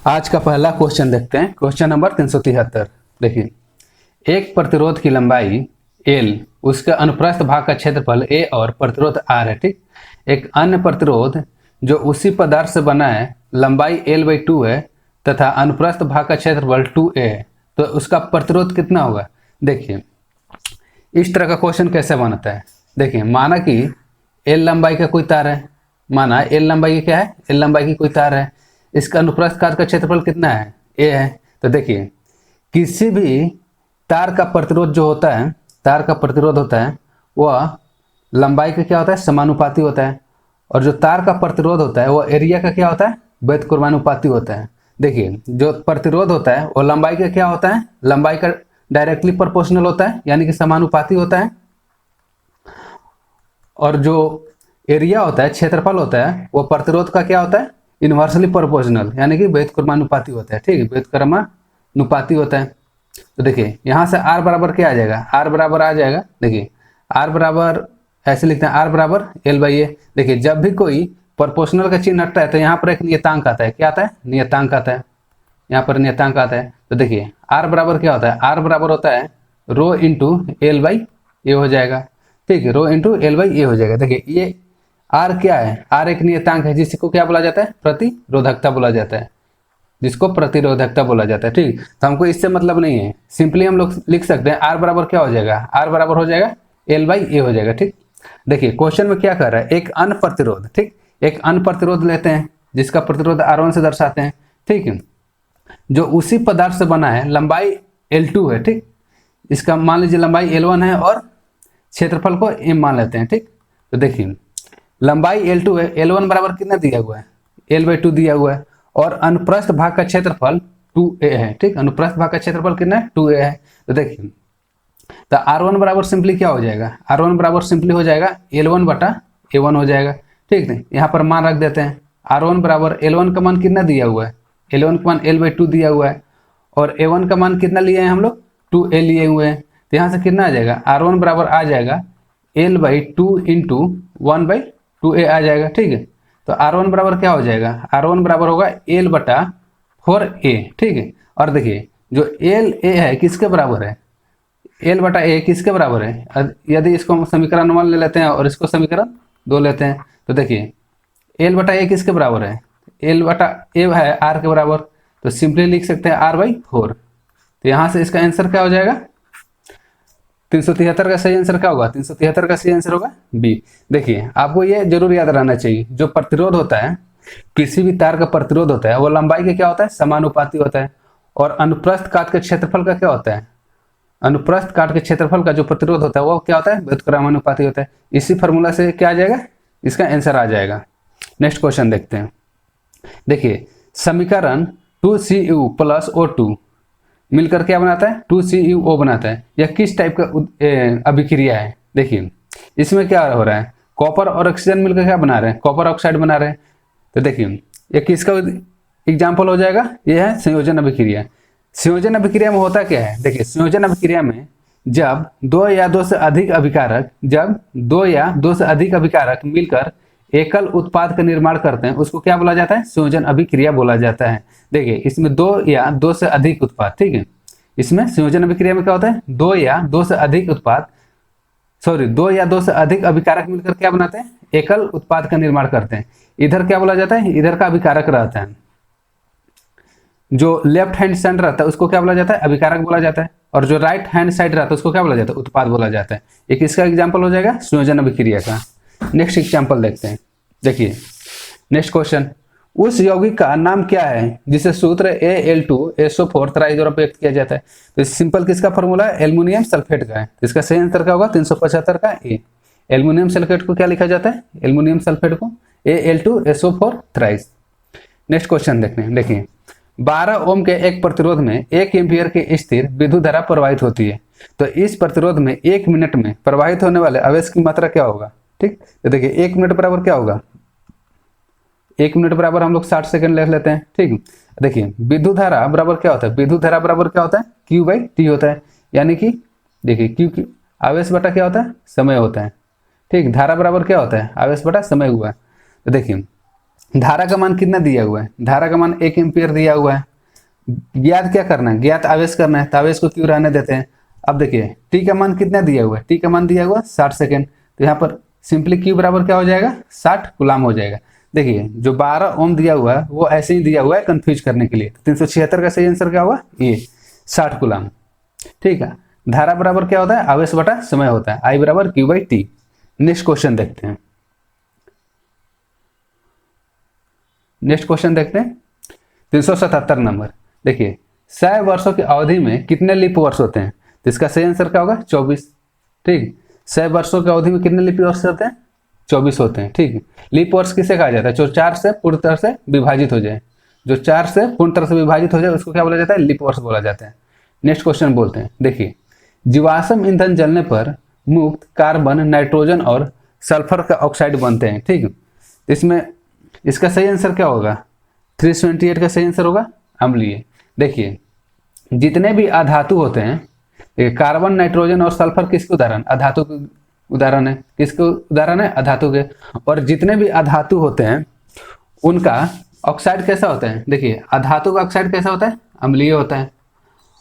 आज का पहला क्वेश्चन देखते हैं। Question number 373। देखिए, एक प्रतिरोध की लंबाई L, उसके अनुप्रस्थ भाग का क्षेत्रफल A और प्रतिरोध R है। ठीक, एक अन्य प्रतिरोध जो उसी पदार्थ से बना है, लंबाई L/2 है तथा अनुप्रस्थ भाग का क्षेत्रफल 2A है, तो उसका प्रतिरोध कितना होगा। देखिए, इस तरह का क्वेश्चन कैसे बनता है। देखिए, माना कि L लंबाई का कोई तार है, माना L लंबाई की क्या है, L लंबाई की कोई तार है, इसका अनुप्रस्थ काट का क्षेत्रफल कितना है, A है। तो देखिए, किसी भी तार का प्रतिरोध जो होता है, तार का प्रतिरोध होता है वह लंबाई का क्या होता है, समानुपाती होता है। और जो तार का प्रतिरोध होता है वह एरिया का क्या होता है, व्युत्क्रमानुपाती होता है। देखिए, जो प्रतिरोध होता है वो लंबाई का क्या होता है, लंबाई का डायरेक्टली प्रोपोर्शनल होता है, यानी कि समानुपाती होता है। और जो एरिया होता है, क्षेत्रफल होता है, वो प्रतिरोध का क्या होता है, इनवर्सली प्रोपोर्शनल, यानी कि व्युत्क्रमानुपाती होता है। ठीक, व्युत्क्रमानुपाती होता है। तो देखिए, यहाँ से R बराबर क्या आ जाएगा, R बराबर आ जाएगा। देखिए, R बराबर ऐसे लिखते हैं, R बराबर L/A। देखिए, जब भी कोई प्रोपोर्शनल का चिन्ह हटता है तो यहाँ पर एक नियतांक आता है। क्या आता है, नियतांक आता है। यहाँ पर नियतांक आता है। तो देखिए, R बराबर क्या होता है, R बराबर होता है रो इंटू L/A हो जाएगा। ठीक है, रो इंटू L/A हो जाएगा। देखिए, ये R क्या है, R एक नियतांक है जिसको क्या बोला जाता है, प्रतिरोधकता बोला जाता है, जिसको प्रतिरोधकता बोला जाता है। ठीक, तो हमको इससे मतलब नहीं है, सिंपली हम लोग लिख सकते हैं R बराबर क्या हो जाएगा, R बराबर हो जाएगा L/A हो जाएगा। ठीक, देखिए क्वेश्चन में क्या कर रहा है, एक अन्य प्रतिरोध, ठीक, एक अन्य प्रतिरोध लेते हैं जिसका प्रतिरोध R1 से दर्शाते हैं। ठीक है, जो उसी पदार्थ से बना है, लंबाई L2 है। ठीक, इसका मान लीजिए लंबाई L1 है और क्षेत्रफल को M मान लेते हैं। ठीक, तो देखिए लंबाई L2 है, L1 बराबर कितना दिया हुआ है, L/2 दिया हुआ है, और अनुप्रस्थ भाग का क्षेत्रफल 2A है। ठीक, अनुप्रस्थ भाग का क्षेत्रफल कितना है, 2A है। तो देखिए, तो R1 बराबर सिंपली क्या हो जाएगा, R1 बराबर सिंपली हो जाएगा L1/A1 हो जाएगा। ठीक है, यहाँ पर मान रख देते हैं, R1 बराबर L1 का मान कितना दिया हुआ है, L1 का मान L/2 दिया हुआ है, और A1 का मान कितना लिए हैं हम लोग, 2A लिए हुए हैं। तो यहाँ से कितना आ जाएगा, R1 बराबर आ जाएगा L/2 इंटू 1/2A आ जाएगा। ठीक है, तो R1 बराबर क्या हो जाएगा, R1 बराबर होगा L/4A। ठीक है, और देखिए जो LA है किसके बराबर है, L/A किसके बराबर है, यदि इसको हम समीकरण 1 ले लेते हैं और इसको समीकरण 2 लेते हैं, तो देखिए L/A किसके बराबर है, L/A है R के बराबर, तो सिंपली लिख सकते हैं R/4। तो यहाँ से इसका आंसर क्या हो जाएगा, 373 का सही आंसर क्या होगा, 373 का सही आंसर होगा B। देखिए, आपको ये जरूर याद रहना चाहिए, जो प्रतिरोध होता है, किसी भी तार का प्रतिरोध होता है वो लंबाई के क्या होता है, समानुपाती होता है। और अनुप्रस्थ काट के क्षेत्रफल का क्या होता है, अनुप्रस्थ काट के क्षेत्रफल का जो प्रतिरोध होता है वो क्या होता है, व्युत्क्रमानुपाती होता है। इसी फॉर्मूला से क्या आ जाएगा, इसका आंसर आ जाएगा। नेक्स्ट क्वेश्चन देखते हैं। देखिए, समीकरण 2Cu + O2 मिलकर क्या बनाता है, 2CuO बनाता है। यह किस टाइप का अभिक्रिया है। देखिए, इसमें क्या हो रहा है, कॉपर और ऑक्सीजन मिलकर क्या बना रहे हैं, कॉपर ऑक्साइड बना रहे हैं। तो देखिए, ये किसका एग्जाम्पल हो जाएगा, ये है संयोजन अभिक्रिया। संयोजन अभिक्रिया में होता क्या है, देखिए संयोजन अभिक्रिया में जब दो या दो से अधिक अभिकारक मिलकर एकल उत्पाद का निर्माण करते हैं, उसको क्या बोला जाता है, संयोजन अभिक्रिया बोला जाता है। देखिए, इसमें दो या दो से अधिक उत्पाद, ठीक है, इसमें संयोजन अभिक्रिया में क्या होता है, दो या दो से अधिक अभिकारक मिलकर क्या बनाते हैं, एकल उत्पाद का निर्माण करते हैं। इधर क्या बोला जाता है, इधर का अभिकारक रहता है, जो लेफ्ट हैंड साइड रहता है उसको क्या बोला जाता है, अभिकारक बोला जाता है, और जो राइट हैंड साइड रहता है उसको क्या बोला जाता है, उत्पाद बोला जाता है। एक इसका एग्जाम्पल हो जाएगा संयोजन अभिक्रिया का। नेक्स्ट एग्जाम्पल देखते हैं। देखिए, नेक्स्ट क्वेश्चन, उस यौगिक का नाम क्या है जिसे सूत्र Al2SO4 त्रिहाई द्वारा व्यक्त किया जाता है। तो सिंपल किसका फॉर्मूला है, एल्युमिनियम सल्फेट का है। तो इसका सही आंसर क्या होगा, 375 का A। एल्युमिनियम सल्फेट को क्या लिखा जाता है, एल्युमिनियम सल्फेट को Al2SO4 थ्राइस। नेक्स्ट क्वेश्चन देखते हैं। देखिए, 12 ओम के एक प्रतिरोध में 1 एम्पियर की स्थिर विद्युत धारा प्रवाहित होती है। तो इस प्रतिरोध में 1 मिनट में प्रवाहित होने वाले आवेश की मात्रा क्या होगा। ठीक, तो देखिए 1 मिनट बराबर क्या होगा, 1 मिनट बराबर हम लोग 60 सेकंड ले लेते हैं। ठीक, देखिए विद्युत धारा बराबर क्या होता है, विद्युत धारा बराबर क्या होता है, Q/T होता है। यानी कि देखिए Q आवेश बटा क्या होता है, समय होता है। ठीक, धारा बराबर क्या होता है, आवेश बटा समय हुआ है। तो देखिए धारा का मान कितना दिया हुआ है, धारा का मान 1 एम्पियर दिया हुआ है। ज्ञात क्या करना है, ज्ञात आवेश करना है, तो आवेश को क्यों रहने देते हैं। अब देखिए टी का मान कितना दिया हुआ है, टी का मान दिया हुआ 60 सेकेंड, तो यहाँ पर सिंपली क्यू बराबर क्या हो जाएगा, 60 गुलाम हो जाएगा। देखिए जो 12 ओम दिया हुआ है वो ऐसे ही दिया हुआ है कंफ्यूज करने के लिए, तो 376 का सही आंसर क्या होगा, ये 60 गुलाम। ठीक है, धारा बराबर क्या होता है, आवेश बटा समय होता है, आई बराबर Q by T. Next question देखते हैं, नेक्स्ट क्वेश्चन देखते हैं 377 नंबर। देखिए 100 वर्षों की अवधि में कितने लीप वर्ष होते हैं, तो इसका सही आंसर क्या होगा, 24। ठीक, 100 वर्षों की अवधि में कितने लीप वर्ष होते हैं, 24 होते हैं। ठीक, लीप वर्ष किसे कहा जाता है, जो 4 से पूर्ण तरह से विभाजित हो जाए, जो 4 से पूर्ण तरह से विभाजित हो जाए उसको क्या बोला जाता है, लीप वर्ष बोला जाता है। नेक्स्ट क्वेश्चन बोलते हैं, देखिए जीवाश्म ईंधन जलने पर मुक्त कार्बन, नाइट्रोजन और सल्फर का ऑक्साइड बनते हैं। ठीक, इसमें इसका सही आंसर क्या होगा, 328 का सही आंसर होगा अम्लीय। देखिए जितने भी अधातु होते हैं, कार्बन, नाइट्रोजन और सल्फर किसके उदाहरण, अधातु के उदाहरण है, किसके उदाहरण है, अधातु के। और जितने भी अधातु होते हैं उनका ऑक्साइड कैसा होता है, देखिए अधातु का ऑक्साइड कैसा होता है, अम्लीय होता है।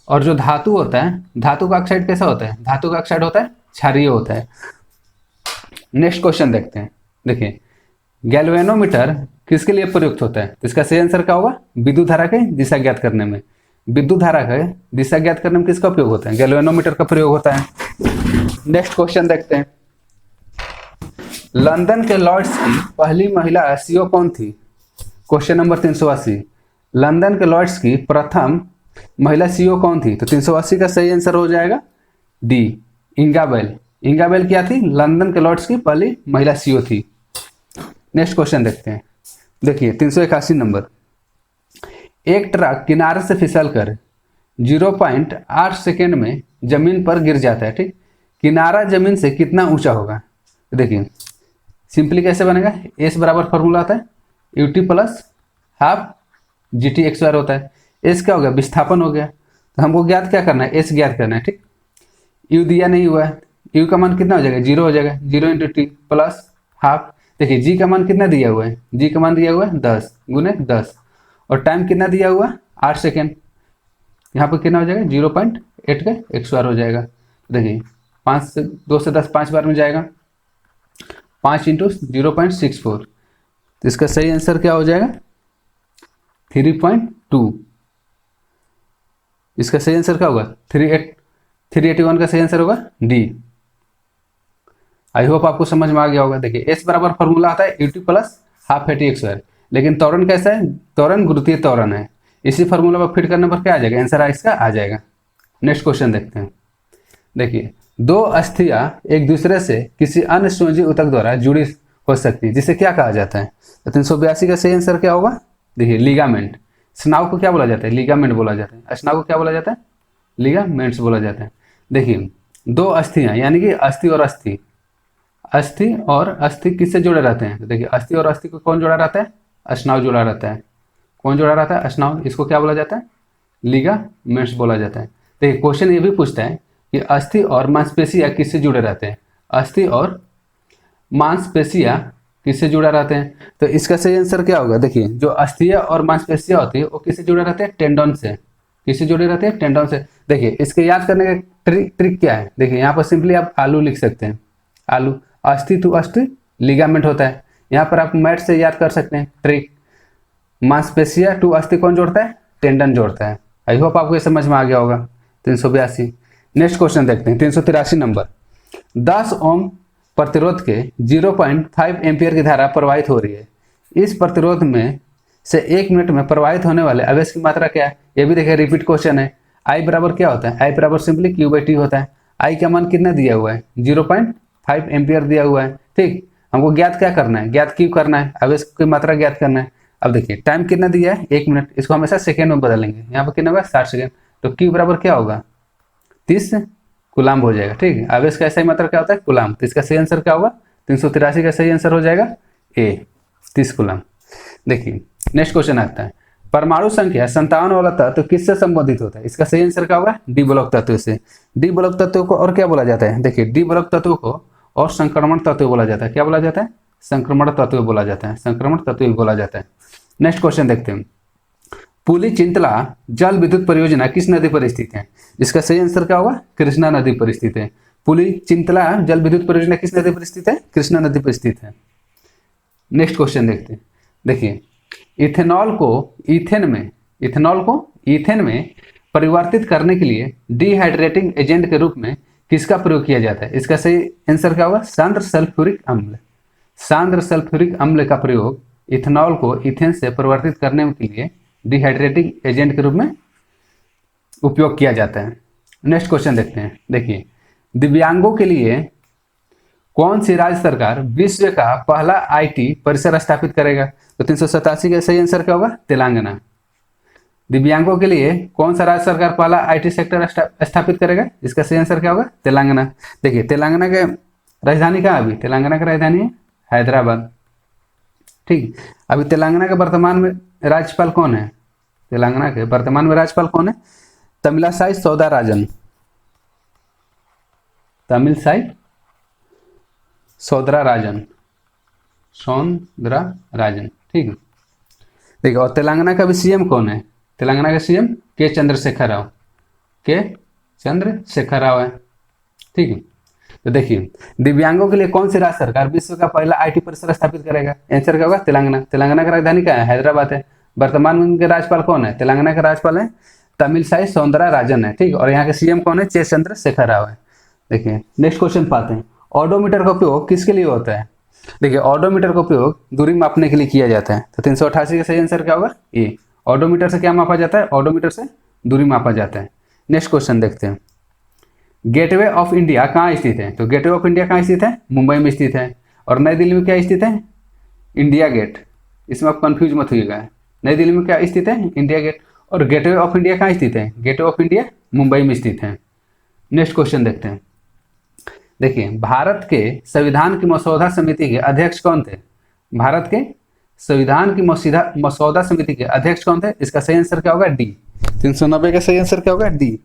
और जो धातु होता है, धातु का ऑक्साइड कैसा होता है, धातु का ऑक्साइड होता है क्षारीय होता है। नेक्स्ट क्वेश्चन देखते हैं, देखिए गैल्वेनोमीटर किसके लिए प्रयुक्त होता है, तो इसका सही आंसर क्या होगा, विद्युत धारा के दिशा ज्ञात करने में। विद्युत धारा का दिशा ज्ञात करने में किसका उपयोग होता है, गैल्वेनोमीटर का प्रयोग होता है। नेक्स्ट क्वेश्चन देखते हैं, लंदन के लॉर्ड्स की पहली महिला सीईओ कौन थी, क्वेश्चन नंबर 380। लंदन के लॉर्ड्स की प्रथम महिला सीईओ कौन थी, तो 380 का सही आंसर हो जाएगा डी, इंगाबेल। इंगाबेल क्या थी, लंदन के लॉर्ड्स की पहली महिला सीईओ थी। नेक्स्ट क्वेश्चन देखते हैं, देखिए 381 नंबर। एक ट्रक किनारे से फिसलकर 0.8 सेकेंड में जमीन पर गिर जाता है। ठीक, किनारा जमीन से कितना ऊंचा होगा, देखिए सिंपली कैसे बनेगा, एस बराबर फॉर्मूला आता है UT plus half G T x wire होता है। एस क्या हो गया, विस्थापन हो गया, तो हमको ज्ञात क्या करना है, एस ज्ञात करना है। ठीक, यू दिया नहीं हुआ है, यू का मान कितना हो जाएगा, 0 हो जाएगा, 0 इंटू टी प्लस हाफ। देखिए जी का मान कितना दिया हुआ है, जी का मान दिया हुआ है 10 गुने 10, और टाइम कितना दिया हुआ 8 सेकेंड, यहाँ पर कितना हो जाएगा 0.8 का एक्स बार हो जाएगा। देखिए 5 से 2 से 10 5 बार में जाएगा, 5 इंटू 0.64, तो इसका सही आंसर क्या हो जाएगा 3.2। इसका सही आंसर क्या होगा 381 का सही आंसर होगा डी। आई होप आपको समझ में आ गया होगा। देखिए एस बराबर फॉर्मूला आता है UT plus half eighty x wire, लेकिन त्वरण कैसा है, त्वरण गुरुत्वीय त्वरण है, इसी फॉर्मूला पर फिट करने पर क्या आ जाएगा, आंसर इसका आ जाएगा। नेक्स्ट क्वेश्चन देखते हैं, देखिए दो अस्थियां एक दूसरे से किसी अन्य संयोजी ऊतक द्वारा जुड़ी हो सकती है, जिसे क्या कहा जाता है, तो 382 का सही आंसर क्या होगा, देखिए लिगामेंट। स्नायु को क्या बोला जाता है, लिगामेंट बोला जाता है। स्नायु को क्या बोला जाता है, लिगामेंट्स बोला जाता है। देखिए दो अस्थियां यानी कि अस्थि और अस्थि, अस्थि और अस्थि किससे जुड़े रहते हैं, तो देखिए अस्थि और अस्थि को कौन जुड़ा रहता है, स्नायु जुड़ा रहता है। कौन जुड़ा रहता है, स्नायु, इसको क्या बोला जाता है, लिगामेंट्स बोला जाता है। देखिए क्वेश्चन ये भी पूछता है कि अस्थि और मांसपेशियां किससे जुड़े रहते हैं, अस्थि और मांसपेशियां किससे जुड़ा रहते हैं, तो इसका सही आंसर क्या होगा, देखिए जो अस्थियां और मांसपेशियां होती है वो किससे जुड़े रहते हैं, टेंडन से। किससे जुड़े रहते हैं, टेंडन से। देखिए इसके याद करने का ट्रिक क्या है, देखिए यहाँ पर सिंपली आप आलू लिख सकते हैं, आलू, अस्थि टू अस्थि लिगामेंट होता है। यहाँ पर आप मैथ से याद कर सकते हैं ट्रिक, मांसपेशिया टू अस्थि कौन जोड़ता है, टेंडन जोड़ता है। आई होप आपको ये समझ में आ गया होगा। 382। नेक्स्ट क्वेश्चन देखते हैं 383 नंबर। 10 ओम प्रतिरोध के 0.5 एम्पियर की धारा प्रवाहित हो रही है, इस प्रतिरोध में से 1 मिनट में प्रवाहित होने वाले आवेश की मात्रा क्या है, ये भी देखिए रिपीट क्वेश्चन है। आई बराबर क्या होता है, आई बराबर सिंपली क्यू बाई टी होता है। आई का मान कितना दिया हुआ है, 0.5 एम्पियर दिया हुआ है। ठीक, हमको ज्ञात क्या करना है, ज्ञात क्यू करना है, आवेश की मात्रा ज्ञात करना है। अब देखिए टाइम कितना दिया है 1 मिनट, इसको हमेशा सेकेंड में बदलेंगे, यहाँ पर कितना होगा 60 सेकेंड, तो क्यू बराबर क्या होगा 30 कुलाम्ब हो जाएगा। ठीक है, आवेश का ऐसा ही मात्रा क्या होता है, कुलाम्ब, तो इसका सही आंसर क्या होगा 383 का सही आंसर हो जाएगा ए, 30 कुलाम्ब। देखिए नेक्स्ट क्वेश्चन आता है, परमाणु संख्या 57 वाला तत्व किससे संबंधित होता है, इसका सही आंसर क्या होगा डी ब्लॉक तत्व से। डी ब्लॉक तत्व को और क्या बोला जाता है, देखिए डी ब्लॉक तत्व को और संक्रमण तत्व बोला जाता है। क्या बोला जाता है, संक्रमण तत्व बोला जाता है, संक्रमण तत्व बोला जाता है। नेक्स्ट क्वेश्चन देखते हैं, पुली चिंतला जल विद्युत परियोजना किस नदी पर स्थित है? इसका सही आंसर क्या होगा? कृष्णा नदी पर स्थित है। पुली चिंतला जल विद्युत परियोजना किस नदी पर स्थित है? कृष्णा नदी पर स्थित है। नेक्स्ट क्वेश्चन देखते हैं, देखिए इथेनॉल को ईथेन में परिवर्तित करने के लिए डिहाइड्रेटिंग एजेंट के रूप में किसका प्रयोग किया जाता है? इसका सही आंसर क्या होगा? सांद्र सल्फ्यूरिक अम्ल। सांद्र सल्फ्यूरिक अम्ल का प्रयोग इथेनॉल को ईथेन से परिवर्तित करने के लिए डिहाइड्रेटिंग एजेंट के रूप में उपयोग किया जाता है। नेक्स्ट क्वेश्चन देखते हैं, देखिए दिव्यांगों के लिए कौन सी राज्य सरकार विश्व का पहला आईटी परिसर स्थापित करेगा? तो 387 का सही आंसर क्या होगा? तेलंगाना। दिव्यांगों के लिए कौन सा राज्य सरकार पहला आईटी सेक्टर स्थापित करेगा? इसका सही आंसर क्या होगा? तेलंगाना। देखिए तेलंगाना के राजधानी कहाँ? अभी तेलंगाना की राजधानी है हैदराबाद। ठीक, अभी तेलंगाना के वर्तमान में राज्यपाल कौन है? तेलंगाना के वर्तमान में राज्यपाल कौन है? तमिलसाई सौंदरराजन। तमिलसाई सौंदरराजन, ठीक है। देखिए और तेलंगाना का भी सीएम कौन है? तेलंगाना का सीएम के चंद्रशेखर राव है, ठीक है। तो देखिए दिव्यांगों के लिए कौन सी राज्य सरकार विश्व का पहला आईटी परिसर स्थापित करेगा? आंसर क्या होगा? तेलंगाना। तेलंगाना की राजधानी क्या है? हैदराबाद है। वर्तमान में उनके राज्यपाल कौन है? तेलंगाना के राज्यपाल है तमिलसाई सौंदरराजन है, ठीक। और यहाँ के सीएम कौन है? के चंद्रशेखर राव है। देखिए नेक्स्ट क्वेश्चन पाते हैं, ऑडोमीटर का उपयोग किसके लिए होता है? देखिए ऑडोमीटर का उपयोग दूरी मापने के लिए किया जाता है। तो 388 का सही आंसर क्या होगा? ए। ऑडोमीटर से क्या मापा जाता है? ऑडोमीटर से दूरी मापा जाता है। नेक्स्ट क्वेश्चन देखते हैं, गेटवे ऑफ इंडिया कहाँ स्थित है? तो गेटवे ऑफ इंडिया कहाँ स्थित है? मुंबई में स्थित है। और नई दिल्ली में क्या स्थित है? India Gate. इसमें आप कंफ्यूज मत होइएगा, नई दिल्ली में क्या स्थित है? India Gate. और गेटवे ऑफ इंडिया कहाँ स्थित है? गेटवे ऑफ इंडिया मुंबई में स्थित है। नेक्स्ट क्वेश्चन देखते हैं, देखिए भारत के संविधान की मसौदा समिति के अध्यक्ष कौन थे? भारत के संविधान की मसौदा समिति के अध्यक्ष कौन थे? इसका सही आंसर क्या होगा? डी। 390 का सही आंसर क्या होगा? डी,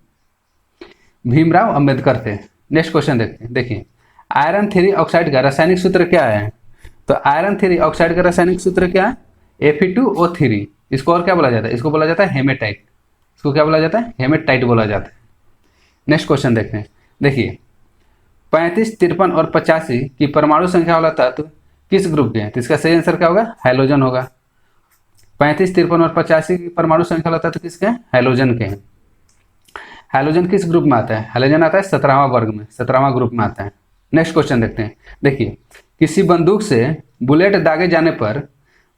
भीमराव अंबेडकर थे। नेक्स्ट क्वेश्चन देखते हैं, देखिए आयरन 3 ऑक्साइड का रासायनिक सूत्र क्या है? तो आयरन 3 ऑक्साइड का रासायनिक सूत्र क्या है? Fe2O3। इसको और क्या बोला जाता है? इसको बोला जाता है हेमेटाइट। इसको क्या बोला जाता है? हेमेटाइट बोला जाता है। नेक्स्ट क्वेश्चन देखते हैं, देखिए 35, 53 और 85 की परमाणु संख्या वाला तत्व किस ग्रुप के हैं? तो इसका सही आंसर क्या होगा? हैलोजन होगा। 35, 53 और 85 की परमाणु संख्या वाला तत्व किसके हैं? हैलोजन के हैं। हैलोजन किस ग्रुप में आता है? हैलोजन आता है 17वां वर्ग में, 17वां ग्रुप में आता है। नेक्स्ट क्वेश्चन देखते हैं, देखिए किसी बंदूक से बुलेट दागे जाने पर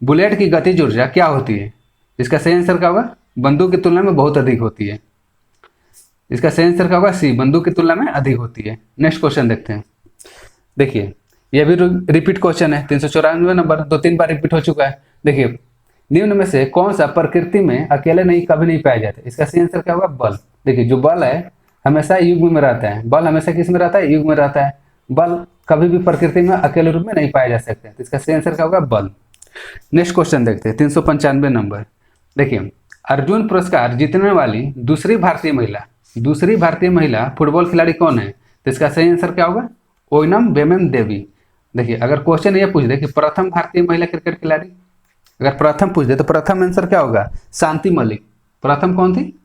बुलेट की गतिज ऊर्जा क्या होती है? इसका सही आंसर क्या होगा? बंदूक की तुलना में बहुत अधिक होती है। इसका सही आंसर क्या होगा? सी, बंदूक की तुलना में अधिक होती है। नेक्स्ट क्वेश्चन देखते हैं, देखिए यह भी रिपीट क्वेश्चन है, 394 नंबर, 2-3 बार रिपीट हो चुका है। देखिए निम्न में से कौन सा प्रकृति में अकेले नहीं कभी नहीं पाया जाता? इसका सही आंसर क्या होगा? बल। देखिए जो बल है हमेशा युग्म में रहता है, बल हमेशा किस में रहता है? युग्म में रहता है। बल कभी भी प्रकृति में अकेले रूप में नहीं पाए जा सकते, तो इसका सही आंसर क्या होगा? बल। नेक्स्ट क्वेश्चन देखते हैं, 395 नंबर, देखिए अर्जुन पुरस्कार जीतने वाली दूसरी भारतीय महिला फुटबॉल खिलाड़ी कौन है? तो इसका सही आंसर क्या होगा? ओइनम बेमेम देवी। देखिए अगर क्वेश्चन ये पूछ दे कि प्रथम भारतीय महिला क्रिकेट खिलाड़ी, अगर प्रथम पूछ दे तो प्रथम आंसर क्या होगा? शांति मलिक। प्रथम कौन थी?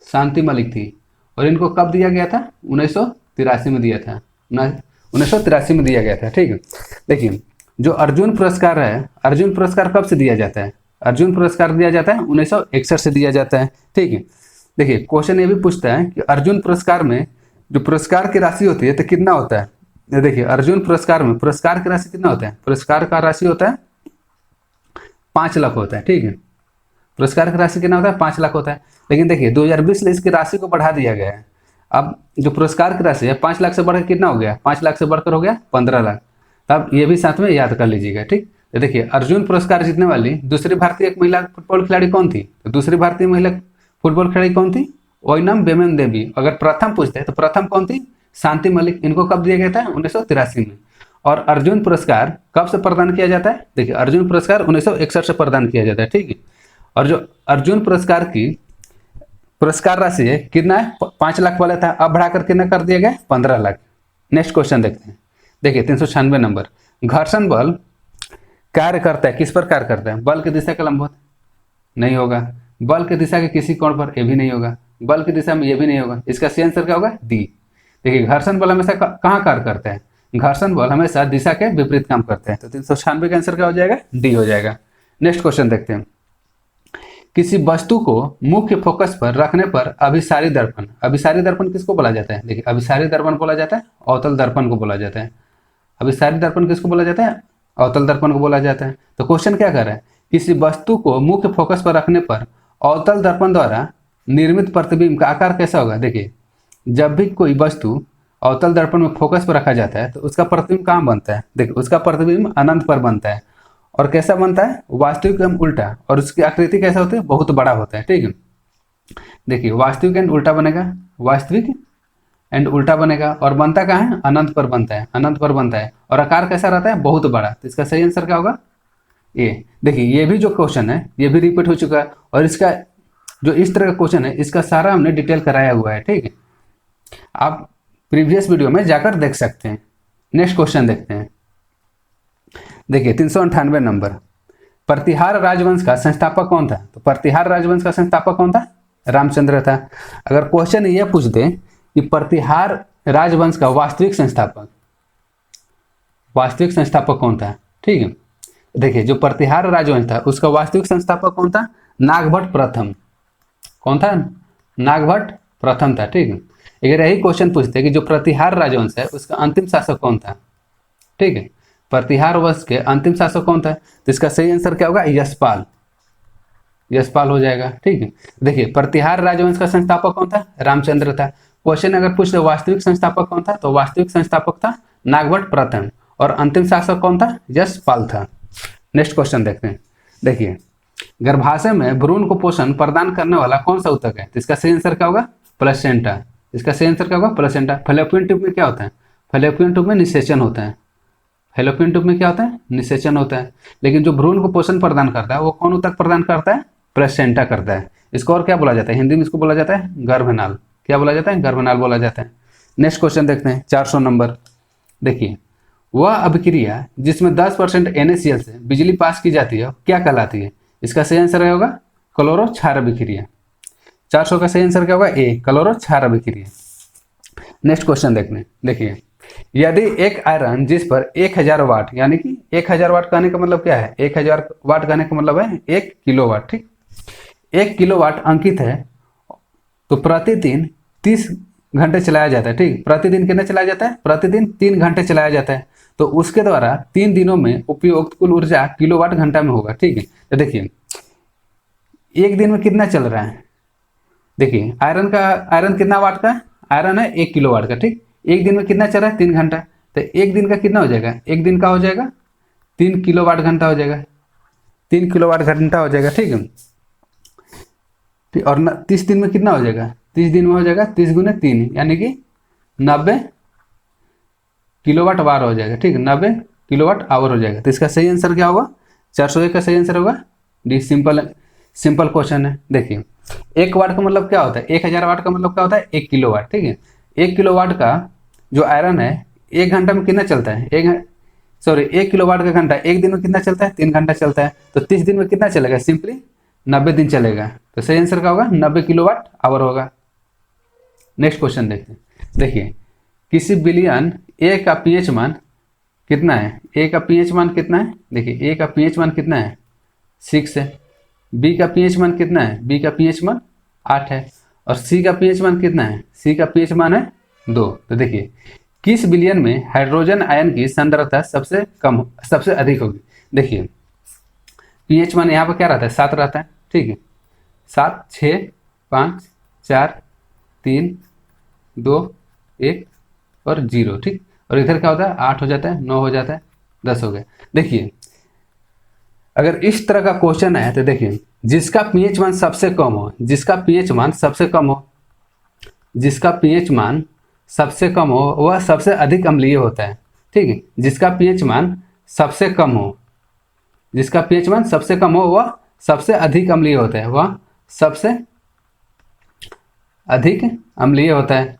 शांति मलिक थी। और इनको कब दिया गया था? 1983 में दिया था, 1983 में दिया गया था, ठीक है। देखिए जो अर्जुन पुरस्कार है, अर्जुन पुरस्कार कब से दिया जाता है? अर्जुन पुरस्कार दिया जाता है 1961 से दिया जाता है, ठीक है। देखिए क्वेश्चन ये भी पूछता है कि अर्जुन पुरस्कार में जो पुरस्कार की राशि होती है तो कितना होता है? देखिए अर्जुन पुरस्कार में पुरस्कार की राशि कितना होता है? पुरस्कार का राशि होता है 5 लाख होता है, ठीक है। पुरस्कार की राशि कितना होता है? 5 लाख होता है। लेकिन देखिए 2020 में इसकी राशि को बढ़ा दिया गया है। अब जो पुरस्कार की राशि है 5 लाख से बढ़कर कितना हो गया? 5 लाख से बढ़कर हो गया 15 लाख। तब ये भी साथ में याद कर लीजिएगा, ठीक। तो देखिए अर्जुन पुरस्कार जीतने वाली दूसरी भारतीय महिला फुटबॉल खिलाड़ी कौन थी? तो दूसरी भारतीय महिला फुटबॉल खिलाड़ी कौन थी? ओइनम बेमेम देवी। अगर प्रथम पूछते हैं तो प्रथम कौन थी? शांति मलिक। इनको कब दिया गया था? 1983 में। और अर्जुन पुरस्कार कब से प्रदान किया जाता है? देखिए अर्जुन पुरस्कार 1961 से प्रदान किया जाता है, ठीक है। और जो अर्जुन पुरस्कार की पुरस्कार राशि है कितना है? 5 लाख वाला था, अब बढ़ाकर कितना कर दिया गया? 15 लाख। नेक्स्ट क्वेश्चन देखते हैं, देखिए 396 नंबर, घर्षण बल कार्य करता है, किस पर कार्य करता है? बल की दिशा के लंबवत, नहीं होगा। बल की दिशा के किसी कोण पर, ये भी नहीं होगा। बल की दिशा में ये भी नहीं होगा। इसका सही आंसर क्या होगा? डी। देखिए घर्षण बल हमेशा कहाँ कार्य करता है? घर्षण बल हमेशा दिशा के विपरीत काम करते हैं। तो 396 का आंसर क्या हो जाएगा? डी हो जाएगा। नेक्स्ट क्वेश्चन देखते हैं। किसी वस्तु को मुख्य फोकस पर रखने पर अभिसारी दर्पण, अभिसारी दर्पण किसको बोला जाता है? देखिए अभिसारी दर्पण बोला जाता है अवतल दर्पण को बोला जाता है। अभिसारी दर्पण किसको बोला जाता है? अवतल दर्पण को बोला जाता है। तो क्वेश्चन क्या कर रहा है? किसी वस्तु को मुख्य फोकस पर रखने पर अवतल दर्पण द्वारा निर्मित प्रतिबिंब का आकार कैसा होगा? देखिए जब भी कोई वस्तु अवतल दर्पण में फोकस पर रखा जाता है तो उसका प्रतिबिंब कहाँ बनता है? देखिए उसका प्रतिबिंब अनंत पर बनता है। और कैसा बनता है? वास्तविक एवं उल्टा। और उसकी आकृति कैसा होती है? बहुत बड़ा होता है। ठीक है, देखिए वास्तविक एंड उल्टा बनेगा, वास्तविक एंड उल्टा बनेगा। और बनता कहाँ है? अनंत पर बनता है, अनंत पर बनता है। और आकार कैसा रहता है? बहुत बड़ा। तो इसका सही आंसर क्या होगा? ये। देखिए ये भी जो क्वेश्चन है ये भी रिपीट हो चुका है। और इसका जो इस तरह का क्वेश्चन है इसका सारा हमने डिटेल कराया हुआ है। ठीक है, आप प्रीवियस वीडियो में जाकर देख सकते हैं। नेक्स्ट क्वेश्चन देखते हैं। देखिए 398 नंबर, प्रतिहार राजवंश का संस्थापक कौन था? तो प्रतिहार राजवंश का संस्थापक कौन था? रामचंद्र था। अगर क्वेश्चन ये पूछ दे कि प्रतिहार राजवंश का वास्तविक संस्थापक कौन था? ठीक है, देखिए जो प्रतिहार राजवंश था उसका वास्तविक संस्थापक कौन था? नागभट्ट प्रथम। कौन था? नागभट्ट प्रथम था। ठीक है, अगर यही क्वेश्चन पूछते कि जो प्रतिहार राजवंश है उसका अंतिम शासक कौन था? ठीक है, प्रतिहार वंश के अंतिम शासक कौन था? तो इसका सही आंसर क्या होगा? यशपाल। यशपाल हो जाएगा। ठीक है, देखिए प्रतिहार राजवंश का संस्थापक कौन था? रामचंद्र था। क्वेश्चन अगर पूछते वास्तविक संस्थापक कौन था तो वास्तविक संस्थापक था नागभट्ट प्रथम। और अंतिम शासक कौन था? यशपाल था। नेक्स्ट क्वेश्चन देखते हैं। देखिए गर्भाशय में भ्रूण को पोषण प्रदान करने वाला कौन सा ऊतक है? तो इसका सही आंसर क्या होगा? प्लेसेंटा। इसका सही आंसर क्या होगा? प्लेसेंटा। फैलोपियन ट्यूब में क्या होता है? फैलोपियन ट्यूब में निषेचन होता है। फैलोपियन ट्यूब में क्या होता है? निषेचन होता है। लेकिन जो भ्रूण को पोषण प्रदान करता है वो कौन ऊतक प्रदान करता है? प्लेसेंटा करता है। इसको और क्या बोला जाता है? हिंदी में इसको बोला जाता है गर्भनाल। क्या बोला जाता है? गर्भनाल बोला जाता है। नेक्स्ट क्वेश्चन देखते हैं 400 नंबर। देखिए वह अभिक्रिया जिसमें 10% NaCl से बिजली पास की जाती है क्या कहलाती है? इसका सही आंसर होगा क्लोरो क्षार अभिक्रिया। 400 का सही आंसर क्या होगा? ए, क्लोरो क्षार अभिक्रिया। नेक्स्ट क्वेश्चन देखने। देखिए यदि एक आयरन जिस पर 1000 वाट, यानी कि 1000 वाट कहने का मतलब क्या है? 1000 वाट कहने का मतलब है 1 किलोवाट। ठीक, 1 किलोवाट अंकित है तो प्रतिदिन 30 घंटे चलाया जाता है। ठीक, प्रतिदिन कितना चलाया जाता है? प्रतिदिन 3 घंटे चलाया जाता है। तो उसके द्वारा 3 दिनों में उपयुक्त कुल ऊर्जा किलोवाट घंटा में होगा। ठीक है, तो देखिए एक दिन में कितना चल रहा है? देखिए आयरन कितना वाट का? आयरन है 1 किलोवाट का। ठीक, एक दिन में कितना चल रहा है? 3 घंटा। तो एक दिन का कितना हो जाएगा? एक दिन का हो जाएगा 3 किलोवाट घंटा हो जाएगा। 3 किलोवाट घंटा हो जाएगा। ठीक है, और 30 दिन में कितना हो जाएगा? 30 दिन में हो जाएगा 30 गुने 3 यानी कि 90 किलोवाट आवर हो जाएगा। ठीक है, 90 किलोवाट आवर हो जाएगा। तो इसका सही आंसर क्या होगा? 401 का सही आंसर होगा डी। सिंपल क्वेश्चन है। देखिए 1 वाट का मतलब क्या होता है? 1000 वाट का मतलब क्या होता है? 1 किलोवाट। ठीक है, 1 किलोवाट का जो आयरन है 1 घंटा में कितना चलता है? 1 किलोवाट का घंटा एक दिन में कितना चलता है? 3 घंटा चलता है। तो 30 दिन में कितना चलेगा? सिंपली 90 दिन चलेगा। तो सही आंसर क्या होगा? 90 किलोवाट आवर होगा। नेक्स्ट क्वेश्चन देखते हैं। देखिए किसी बिलियन ए का पीएच मान कितना है? ए का पीएच मान कितना है? देखिए ए का पीएच मान कितना है? 6 है। बी का पीएच मान कितना है? बी का पीएच मान 8 है। और सी का पीएच मान कितना है? सी का पीएच मान है 2। तो देखिए किस बिलियन में हाइड्रोजन आयन की सांद्रता सबसे अधिक होगी? देखिए पीएच मान यहाँ पर क्या रहता है? 7 रहता है। ठीक है, 7, 6, 5, 4, 3, 2, 1 और 0। ठीक, और इधर क्या होता है? 8 हो जाता है, 9 हो जाता है, 10 हो गया। देखिए अगर इस तरह का क्वेश्चन है तो देखिए जिसका पीएच मान सबसे कम हो, जिसका पीएच मान सबसे कम हो, जिसका पीएच मान सबसे कम हो वह सबसे अधिक अम्लीय होता है। ठीक है, जिसका पीएच मान सबसे कम हो, जिसका पीएच मान सबसे कम हो वह सबसे अधिक अम्लीय होता है। वह सबसे अधिक अम्लीय होता है,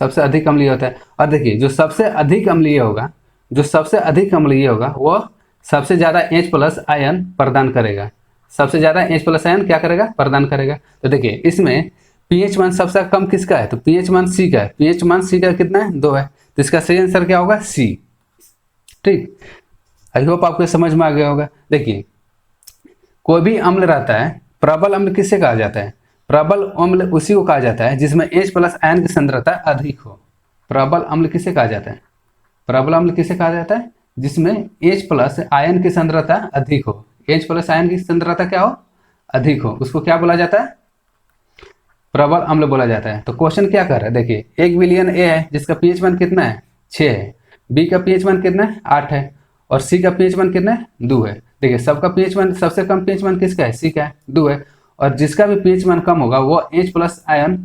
सबसे अधिक अम्लीय होता है। और देखिए जो सबसे अधिक अम्लीय होगा, जो सबसे अधिक अम्लीय होगा वह सबसे ज़्यादा H प्लस आयन प्रदान करेगा। सबसे ज़्यादा H प्लस आयन क्या करेगा? प्रदान करेगा। तो देखिए इसमें pH मान सबसे कम किसका है? तो pH मान C का है। pH मान C का कितना है? 2 है। तो इसका सही आंसर क्या होगा? C। ठीक, आई होप आपको समझ में आ गया होगा। देखिए कोई भी अम्ल रहता है, प्रबल अम्ल किसे कहा जाता है? प्रबल अम्ल उसी को कहा जाता है जिसमें H प्लस आयन की सांद्रता अधिक हो। प्रबल अम्ल किसे कहा जाता है? प्रबल अम्ल किसे कहा जाता है? जिसमें H प्लस आयन की सांद्रता अधिक हो। H प्लस आयन की सांद्रता क्या हो? अधिक हो, उसको क्या बोला जाता है? प्रबल अम्ल बोला जाता है। तो क्वेश्चन क्या कर रहा है? देखिए एक विलियन ए है जिसका पीएच मान कितना है? 6 है। बी का पीएच मान कितना है? 8 है। और सी का पीएच मान कितना है? 2 है। देखिए सबका पीएच मान, सबसे कम पीएच मान किसका है? सी का है, 2 है। और जिसका भी पीएच मान कम होगा वो H प्लस आयन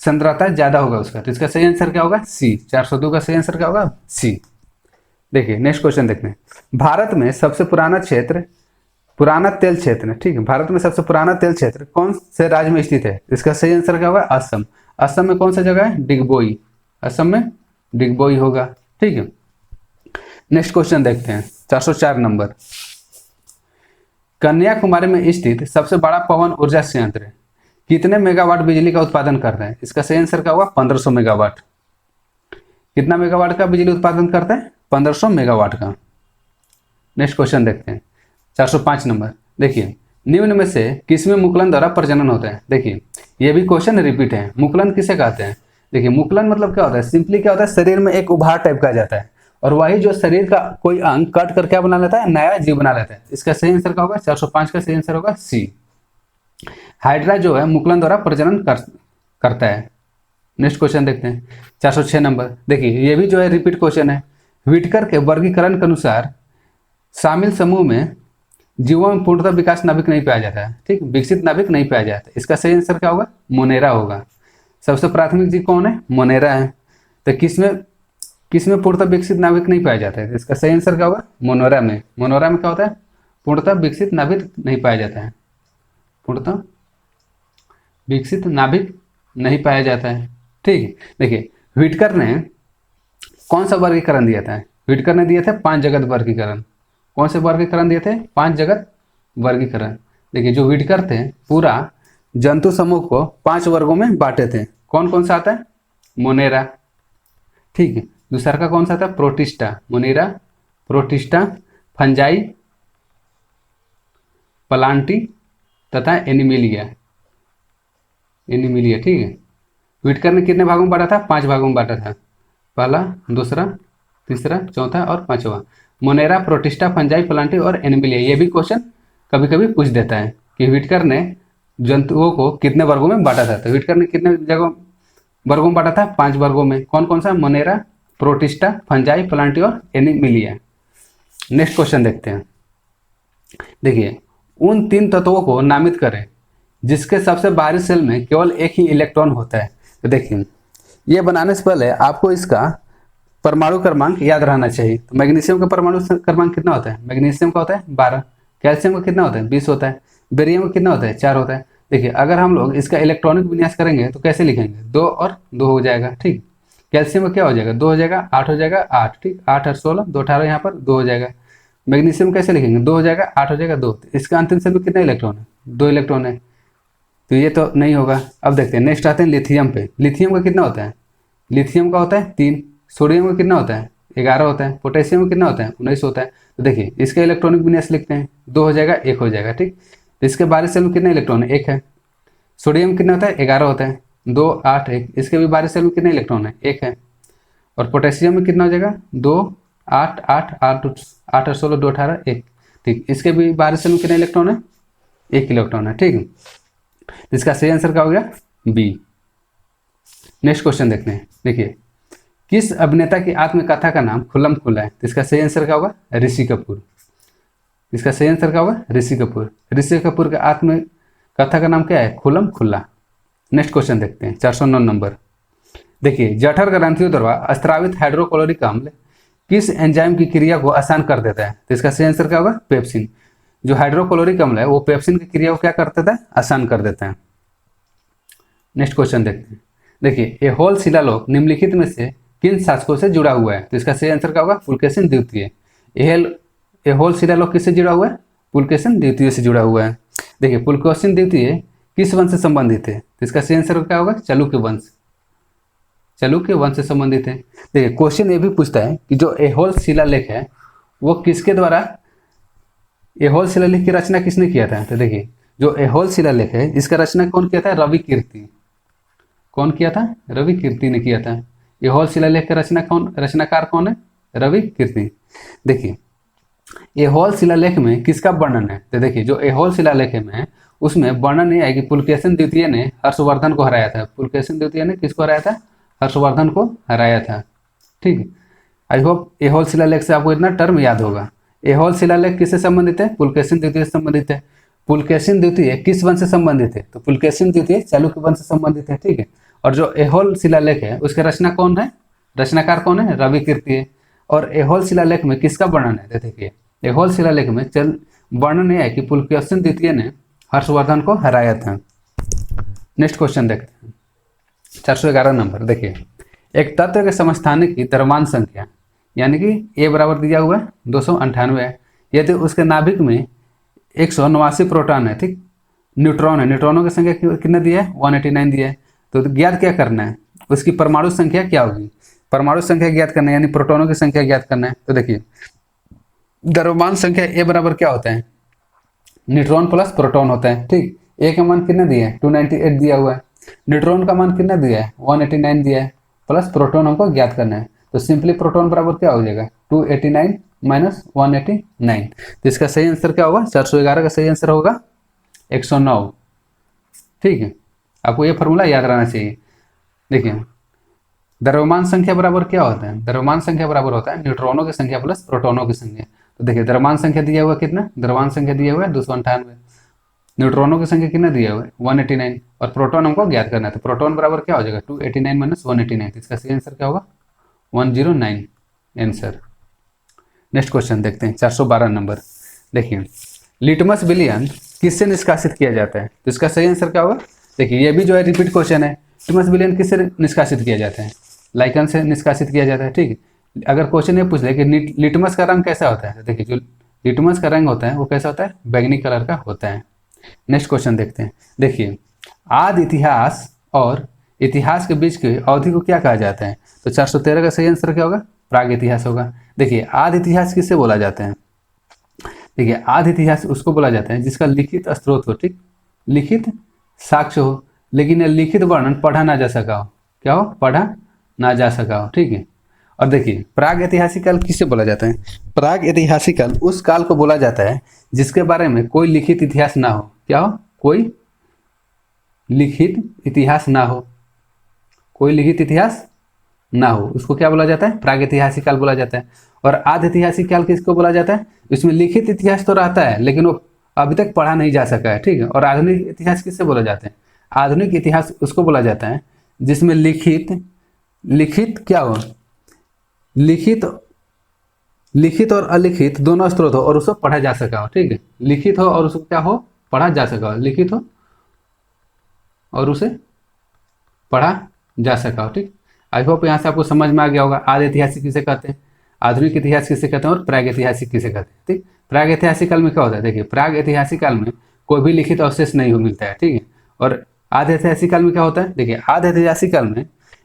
सांद्रता ज्यादा होगा उसका। तो इसका सही आंसर क्या होगा? सी। 402 का सही आंसर क्या होगा? सी। देखिए नेक्स्ट क्वेश्चन देखते हैं। भारत में सबसे पुराना तेल क्षेत्र, ठीक है, भारत में सबसे पुराना तेल क्षेत्र कौन से राज्य में स्थित है? इसका सही आंसर क्या होगा? असम। असम में कौन सा जगह है? डिगबोई। असम में डिगबोई होगा। ठीक है, नेक्स्ट क्वेश्चन देखते हैं। 404 नंबर। कन्याकुमारी में स्थित सबसे बड़ा पवन ऊर्जा संयंत्र कितने मेगावाट बिजली का उत्पादन करता है? इसका सही आंसर क्या होगा? 1500 मेगावाट। कितना मेगावाट का बिजली उत्पादन करता है? 1500 मेगावाट का। नेक्स्ट क्वेश्चन देखते हैं। 405 नंबर। देखिए निम्न में से किसमें मुकुलन द्वारा प्रजनन होता है? देखिए ये भी क्वेश्चन रिपीट है। मुकुलन किसे कहते हैं? देखिए मुकुलन मतलब क्या होता है? सिंपली क्या होता है? शरीर में एक उभार टाइप का आ जाता है और वही जो शरीर का कोई अंग कट कर क्या बना लेता है? नया जीव बना लेता है। इसका सही आंसर क्या होगा? 405 का सही आंसर होगा सी। हाइड्रा जो है मुकुलन द्वारा प्रजनन करता है। नेक्स्ट क्वेश्चन देखते हैं। 406 नंबर। देखिए ये भी जो है रिपीट क्वेश्चन है। व्हिटकर के वर्गीकरण के अनुसार शामिल समूह में जीवों में पूर्णतः विकास नाभिक नहीं पाया जाता है। ठीक, विकसित नाभिक नहीं पाया जाता। इसका सही आंसर क्या होगा? मोनेरा होगा। सबसे प्राथमिक जीव कौन है? मोनेरा है। तो किसमें पूर्णतः विकसित नाभिक नहीं पाया जाता है? इसका सही आंसर क्या होगा? मोनेरा में। मोनेरा में क्या होता है? पूर्णतः विकसित नाभिक नहीं पाया जाता है। पूर्णतः विकसित नाभिक नहीं पाया जाता है। ठीक, देखिए व्हिटकर ने कौन सा वर्गीकरण दिया था? व्हिटकर ने दिए थे 5 जगत वर्गीकरण। कौन से वर्गीकरण दिए थे? 5 जगत वर्गीकरण। देखिए जो व्हिटकर थे पूरा जंतु समूह को 5 वर्गों में बांटे थे। कौन कौन सा आता है? मोनेरा, ठीक है, दूसरा का कौन सा था? Protista. Monera, protista, fungi, Plantae तथा एनिमिलिया। ठीक है। व्हिटकर ने कितने भागों में बांटा था? 5 भागों में बांटा था। पहला, दूसरा, तीसरा, चौथा और पांचवा। मोनेरा, प्रोटिस्टा, फंजाई, प्लांटी और एनिमिलिया। ये भी क्वेश्चन कभी कभी पूछ देता है कि व्हिटकर ने जंतुओं को कितने वर्गों में बांटा था। तो व्हिटकर ने कितने वर्गों में बांटा था? 5 वर्गों में। कौन कौन सा? मोनेरा, प्रोटिस्टा, फंजाई, प्लांटी और एनिमिलिया। नेक्स्ट क्वेश्चन देखते हैं। देखिए उन 3 तत्वों को नामित करें जिसके सबसे बाहरी सेल में केवल एक ही इलेक्ट्रॉन होता है। तो देखिए ये बनाने से पहले आपको इसका परमाणु क्रमांक याद रहना चाहिए। तो मैग्नीशियम का परमाणु क्रमांक कितना होता है? मैग्नीशियम का होता है 12। कैल्शियम का कितना होता है? 20 होता है। बेरियम का कितना होता है? 4 होता है। देखिए अगर हम लोग इसका इलेक्ट्रॉनिक विन्यास करेंगे तो कैसे लिखेंगे? 2 और 2 हो जाएगा। ठीक, कैल्शियम का क्या हो जाएगा? 2 हो जाएगा, 8 हो जाएगा, 8। ठीक, 8 और 16, 2 18, यहाँ पर 2 हो जाएगा। मैग्नीशियम कैसे लिखेंगे? 2 हो जाएगा, 8 हो जाएगा, 2। इसका अंतिम सेल में कितने इलेक्ट्रॉन है? 2 इलेक्ट्रॉन है। तो ये तो नहीं होगा। अब देखते हैं नेक्स्ट आते हैं लिथियम पे। लिथियम का कितना होता है? लिथियम का होता है 3। सोडियम का कितना होता है? 11 होता है। पोटेशियम का कितना होता है? 19 होता है। तो देखिए इसका इलेक्ट्रॉनिक विन्यास लिखते हैं। 2 हो जाएगा, 1 हो जाएगा। ठीक, तो इसके बाहरी सेल में कितने इलेक्ट्रॉन है? 1 है। सोडियम कितना होता है? 11 होता है। 2 8 1। इसके भी बाहरी सेल में कितने इलेक्ट्रॉन है? 1 है। और पोटेशियम में कितना हो जाएगा? 2 8 8 8 8 और 16, 2 18 1। ठीक, इसके भी बाहरी सेल में कितने इलेक्ट्रॉन है? 1 इलेक्ट्रॉन है। ठीक, इसका सही आंसर क्या हो गया? बी। नेक्स्ट क्वेश्चन देखते हैं। देखिए किस अभिनेता की आत्मकथा का नाम खुल्लम खुल्ला है? तो इसका सही आंसर क्या होगा? ऋषि कपूर। इसका सही आंसर क्या होगा? ऋषि कपूर। ऋषि कपूर का आत्मकथा का नाम क्या है? खुल्लम खुल्ला। नेक्स्ट क्वेश्चन देखते हैं। 409 नंबर। देखिए जठर ग्रंथियों द्वारा स्त्रावित हाइड्रोक्लोरिक अम्ल किस एंजाइम की क्रिया को आसान कर देता है? तो इसका सही आंसर क्या होगा? पेप्सिन। जो हाइड्रोक्लोरिक अम्ल है वो पेप्सिन की क्रिया को क्या कर देता है? आसान कर देता है। नेक्स्ट क्वेश्चन देखते हैं। देखिए ये होल शिलालोक निम्नलिखित में से किन शासकों से जुड़ा हुआ है? तो इसका सही आंसर क्या होगा? पुलकेशिन द्वितीय। ए होल शिलालेख किससे जुड़ा हुआ है? पुलकेशिन द्वितीय से जुड़ा हुआ है। देखिए पुलकेशिन द्वितीय किस वंश से संबंधित है? तो इसका सही आंसर क्या होगा? चालुक्य वंश, चालुक्य वंश से संबंधित है। देखिए क्वेश्चन ये भी पूछता है कि जो एहोल शिलालेख है वो किसके द्वारा, एहोल शिलालेख की रचना किसने किया था? तो देखिए जो एहोल शिलालेख है इसका रचना कौन किया था? रवि कीर्ति। कौन किया था? रवि कीर्ति ने किया था। एहोल शिलालेख का रचनाकार कौन है? रवि कीर्ति। देखिए एहोल शिलालेख में किसका वर्णन है? तो देखिए जो एहोल शिलालेख में उसमें वर्णन ये है कि पुलकेशिन द्वितीय ने हर्षवर्धन को हराया था। पुलकेशिन द्वितीय ने किसको हराया था? हर्षवर्धन को हराया था। ठीक है, आई होप एहोल शिलालेख से आपको इतना टर्म याद होगा। एहोल शिलालेख किससे संबंधित है? पुलकेशिन द्वितीय से संबंधित है। पुलकेशिन द्वितीय किस वंश से संबंधित है? तो पुलकेशिन द्वितीय चालुक्य वंश से संबंधित है। ठीक है, और जो एहोल शिलालेख है उसके रचना कौन है? रचनाकार कौन है? रवि कीर्ति है। और एहोल शिलालेख में किसका वर्णन है? देखिए एहोल शिलालेख में वर्णन यह है कि पुलकेशिन द्वितीय ने हर्षवर्धन को हराया था। नेक्स्ट क्वेश्चन देखते हैं 411 नंबर। देखिए एक तत्व के समस्थानिक की द्रव्यमान संख्या यानी कि ए बराबर दिया हुआ है 298 है, यदि उसके नाभिक में 189 प्रोटॉन है, ठीक, न्यूट्रॉन है, न्यूट्रॉनों की संख्या कितना दिया है? 189 दिया है। तो ज्ञात क्या करना है? उसकी परमाणु संख्या क्या होगी? परमाणु संख्या ज्ञात करना है यानी प्रोटॉनों की संख्या ज्ञात करना है। तो देखिए द्रव्यमान संख्या ए बराबर क्या होता है? न्यूट्रॉन प्लस प्रोटॉन होता है। ठीक, ए का मान कितना दिया है? 298 दिया हुआ है। न्यूट्रॉन का मान कितना दिया है? 189 दिया है, प्लस प्रोटॉन हमको ज्ञात करना है। तो सिंपली प्रोटॉन बराबर क्या हो जाएगा? 289 माइनस 189। तो इसका सही आंसर क्या होगा? 411 का सही आंसर होगा 109। ठीक है, आपको ये फॉर्मूला याद रहना चाहिए। देखिए द्रव्यमान संख्या बराबर क्या होता है? द्रव्यमान संख्या बराबर होता है न्यूट्रॉनों की संख्या प्लस प्रोटॉनों की संख्या। तो देखिए द्रव्यमान संख्या दिया हुआ कितना? द्रव्यमान संख्या दिया हुआ है 298। न्यूट्रॉनों की संख्या कितना दिया हुआ है? 189। और प्रोटॉन हमको ज्ञात करना है। तो प्रोटॉन बराबर क्या हो जाएगा? 289 माइनस 189। तो इसका सही आंसर क्या होगा? 109 आंसर। नेक्स्ट क्वेश्चन देखते हैं 412 नंबर। देखिए लिटमस विलयन किससे निष्कासित किया जाता है? तो इसका सही आंसर क्या होगा? देखिए ये भी जो है रिपीट क्वेश्चन है। लिटमस विलयन किससे निष्कासित किया जाता है? लाइकन से निष्कासित किया जाता है। ठीक है, अगर क्वेश्चन ये पूछ ले कि लिटमस का रंग कैसा होता है? तो देखिए जो लिटमस का रंग होता है वो कैसा होता है? बैंगनी कलर का होता है। नेक्स्ट क्वेश्चन देखते हैं। देखिए आदि इतिहास और इतिहास के बीच की अवधि को क्या कहा जाता है? तो 413 का सही आंसर क्या होगा? प्राग इतिहास होगा। देखिए आदि इतिहास किससे बोला जाता है? देखिए आदि इतिहास उसको बोला जाता है जिसका लिखित स्रोत हो, ठीक, लिखित साक्ष्य हो, लेकिन यह लिखित वर्णन पढ़ा ना जा सका हो। क्या हो? पढ़ा ना जा सका हो। ठीक है, और देखिए प्राग ऐतिहासिक काल किससे बोला जाता है? प्राग ऐतिहासिक काल उस काल को बोला जाता है जिसके बारे में कोई लिखित इतिहास ना हो। क्या हो? कोई लिखित इतिहास ना हो, कोई लिखित इतिहास ना हो, उसको क्या बोला जाता है? प्राग ऐतिहासिक काल बोला जाता है। और आदि ऐतिहासिक काल किसको बोला जाता है? इसमें लिखित इतिहास तो रहता है लेकिन वो अभी तक पढ़ा नहीं जा सका है। ठीक है, और आधुनिक इतिहास किससे बोला जाता है? आधुनिक इतिहास उसको बोला जाता है जिसमें लिखित क्या हो? लिखित और अलिखित दोनों स्रोत हो और उसको पढ़ा जा सका हो। ठीक है, लिखित हो और उसको क्या हो? पढ़ा जा सका हो। लिखित हो और उसे पढ़ा जा सका हो। ठीक, आई होप यहाँ से आपको समझ में आ गया होगा आदि ऐतिहासिक किसे कहते हैं, आधुनिक इतिहास किसे कहते हैं और प्राग ऐतिहासिक किसे कहते हैं। ठीक, प्राग ऐतिहासिक काल में क्या होता है? देखिए प्राग ऐतिहासिक काल में कोई भी लिखित अवशेष नहीं मिलता है। ठीक है, और आदि ऐतिहासिक काल में क्या होता है? देखिए आदि ऐतिहासिक काल में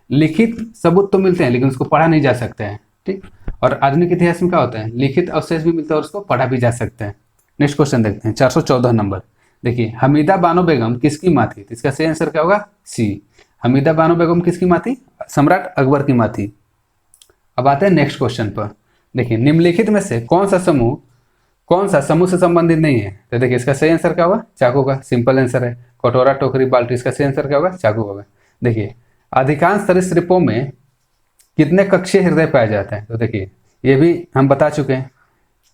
लिखित सबूत तो मिलते हैं लेकिन उसको पढ़ा नहीं जा सकता है। ठीक, और आधुनिक इतिहास में क्या होता है? लिखित अवशेष भी मिलता है और उसको पढ़ा भी जा सकता है। नेक्स्ट क्वेश्चन देखते हैं 414 नंबर। देखिए हमीदा बानो बेगम किसकी माँ थी? तो इसका सही आंसर क्या होगा? सी। हमीदा बानो बेगम किसकी माँ थी? सम्राट अकबर की माँ थी। अब आते हैं नेक्स्ट क्वेश्चन पर। देखिए निम्नलिखित में से कौन सा समूह से संबंधित नहीं है? तो देखिए इसका सही आंसर क्या होगा? चाकू का। सिंपल आंसर है। कटोरा, टोकरी, बाल्टी, इसका सही आंसर क्या होगा? चाकू होगा। देखिए अधिकांश सरीसृपों में कितने कक्षीय हृदय पाए जाते हैं? तो देखिए ये भी हम बता चुके हैं।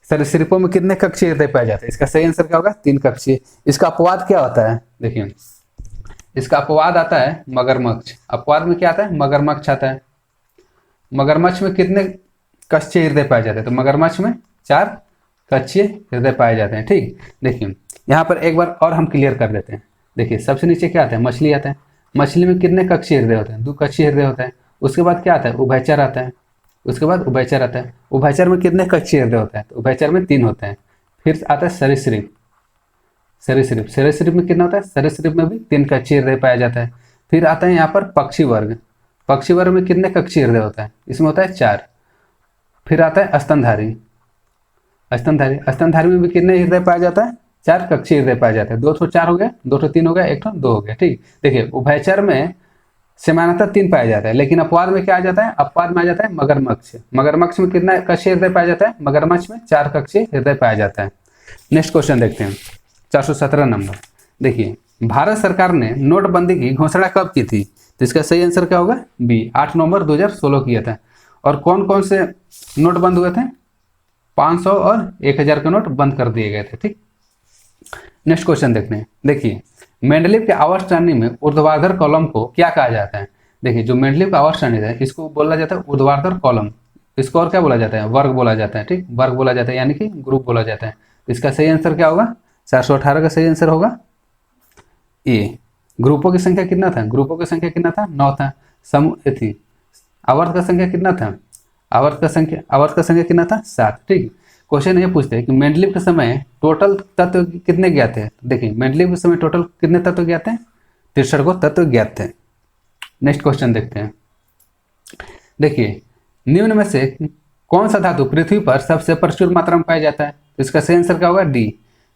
सरीसृपों में कितने कक्षीय हृदय पाए जाते हैं? इसका सही आंसर क्या होगा? 3 कक्षीय। इसका अपवाद क्या होता है? देखिए इसका अपवाद आता है मगरमच्छ। अपवाद में क्या आता है? मगरमच्छ आता है। मगरमच्छ में कितने कक्षीय हृदय पाए जाते हैं? तो मगरमच्छ में 4 कक्षीय हृदय पाए जाते हैं। ठीक, देखिए यहाँ पर एक बार और हम क्लियर कर देते हैं। देखिए सबसे नीचे क्या आता है? मछली आता है। मछली में कितने कक्षीय हृदय होते हैं? 2 कक्षीय हृदय होता है। उसके बाद क्या आता है? उभयचर आता है। उसके बाद उभयचर आता है। उभयचर में कितने कक्षीय हृदय होता है? तो उभयचर में 3 होते हैं। फिर आता है सरीसृप। सरीसृप सरीसृप में कितना होता है? सरीसृप में भी 3 कक्षीय हृदय पाया जाता है। फिर आता है यहाँ पर पक्षी वर्ग। पक्षी वर्ग में कितने कक्षीय हृदय होता है? इसमें होता है 4। फिर आता है स्तनधारी। स्तनधारी स्तनधारी में भी कितने हृदय पाया जाता है? 4 कक्षीय हृदय पाया जाता है। 2 तो 4 हो गया, 2 तो 3 हो गया, 1 तो 2 हो गया। ठीक, देखिए उभयचर में समानता 3 पाया जाता है, लेकिन अपवाद में क्या आ जाता है? अपवाद में आ जाता है मगरमच्छ। मगरमच्छ में कितना कक्षीय हृदय पाया जाता है? मगरमच्छ में 4 कक्षीय हृदय पाया जाता है। नेक्स्ट क्वेश्चन देखते हैं, 417 नंबर। देखिए, भारत सरकार ने नोटबंदी की घोषणा कब की थी? तो इसका सही आंसर क्या होगा? बी, 8 नवंबर 2016 किया था। और कौन कौन से नोट बंद हुए थे? 500 और 1000 के नोट बंद कर दिए गए थे। ठीक, नेक्स्ट क्वेश्चन देखते हैं। देखिए, मेंडलीव के आवर्त सारणी में ऊर्ध्वाधर कॉलम को क्या कहा जाता है? देखिए, जो मेंडलीव का आवर्त सारणी है इसको बोला जाता है ऊर्ध्वाधर कॉलम। इसको और क्या बोला जाता है? वर्ग बोला जाता है। ठीक, वर्ग बोला जाता है, यानी कि ग्रुप बोला जाता है। इसका सही आंसर क्या होगा? 418 का सही आंसर होगा ए। ग्रुपों की संख्या कितना था? ग्रुपों की संख्या कितना था? 9 था। समूह थी। आवर्त का संख्या कितना था? आवर्त का संख्या कितना था? 7। ठीक, क्वेश्चन ये पूछते हैं कि मेंडलीव के समय टोटल तत्व कितने ज्ञात थे? देखिए, मेंडलीव के समय टोटल कितने तत्व ज्ञात हैं? 63 को तत्व ज्ञात थे। नेक्स्ट क्वेश्चन देखते हैं। देखिए, निम्न में से कौन सा धातु पृथ्वी पर सबसे प्रचुर मात्रा में पाया जाता है? तो इसका सही आंसर क्या होगा? डी,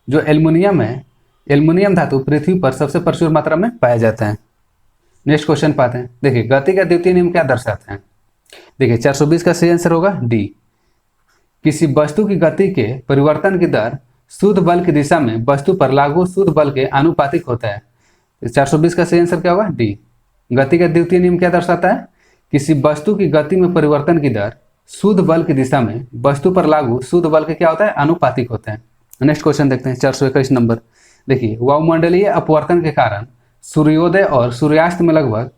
जो एल्युमिनियम है। एल्युमिनियम धातु पृथ्वी पर सबसे प्रचुर मात्रा में पाया जाता है। नेक्स्ट क्वेश्चन पाते हैं। देखिए, गति का द्वितीय नियम क्या दर्शाता है? देखिए, 420 का सही आंसर होगा डी। किसी वस्तु की गति के परिवर्तन की दर शुद्ध बल की दिशा में वस्तु पर लागू शुद्ध बल के आनुपातिक होता है। 420 का सही आंसर क्या होगा? डी। गति का द्वितीय नियम क्या दर्शाता है? किसी वस्तु की गति में परिवर्तन की दर शुद्ध बल की दिशा में वस्तु पर लागू शुद्ध बल के क्या होता है? आनुपातिक होता है। नेक्स्ट क्वेश्चन देखते हैं, 421 नंबर। देखिए, वायुमंडलीय अपवर्तन के कारण सूर्योदय और सूर्यास्त में लगभग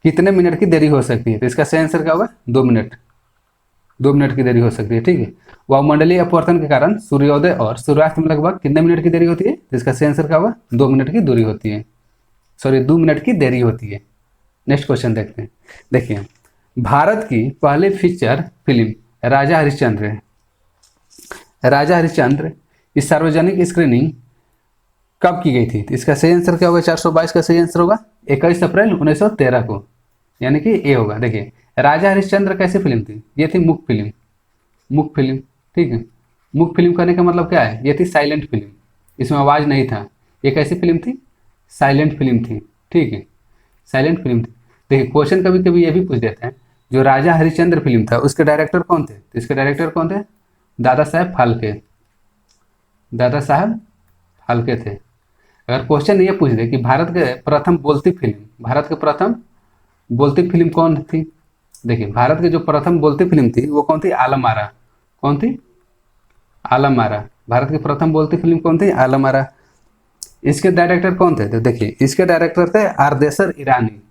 कितने मिनट की देरी हो सकती है? तो इसका सही आंसर क्या होगा? 2 मिनट। 2 मिनट की देरी हो सकती है। ठीक है, वायुमंडलीय अपवर्तन के कारण सूर्योदय और सूर्यास्त में लगभग कितने मिनट की देरी होती है? तो इसका सही आंसर क्या होगा? 2 मिनट की दूरी होती है। सॉरी, 2 मिनट की देरी होती है। नेक्स्ट क्वेश्चन देखते हैं। देखिए, भारत की पहली फीचर फिल्म राजा हरिश्चंद्र है। राजा हरिश्चंद्र की सार्वजनिक स्क्रीनिंग कब की गई थी? तो इसका सही आंसर क्या होगा? 422 का सही आंसर होगा 21 अप्रैल 1913 को, यानी कि ए होगा। देखिए, राजा हरिश्चंद्र कैसी फिल्म थी? ये थी मूक फिल्म। मूक फिल्म, ठीक है। मूक फिल्म करने का मतलब क्या है? ये थी साइलेंट फिल्म, इसमें आवाज़ नहीं था। ये कैसी फिल्म थी? साइलेंट फिल्म थी। ठीक है, साइलेंट फिल्म थी। देखिए, क्वेश्चन कभी कभी ये भी पूछ देते हैं, जो राजा हरिश्चंद्र फिल्म था उसके डायरेक्टर कौन थे? तो इसके डायरेक्टर कौन थे? दादा साहेब फाल्के। दादा साहेब फाल्के थे। अगर क्वेश्चन ये पूछ दे कि भारत के प्रथम बोलती फिल्म कौन थी? देखिए, भारत की जो प्रथम बोलती फिल्म थी वो कौन थी? आलम आरा। कौन थी? आलम आरा। भारत की प्रथम बोलती फिल्म कौन थी? आलम आरा। इसके डायरेक्टर कौन थे? तो देखिए, इसके डायरेक्टर थे आरदेसर ईरानी।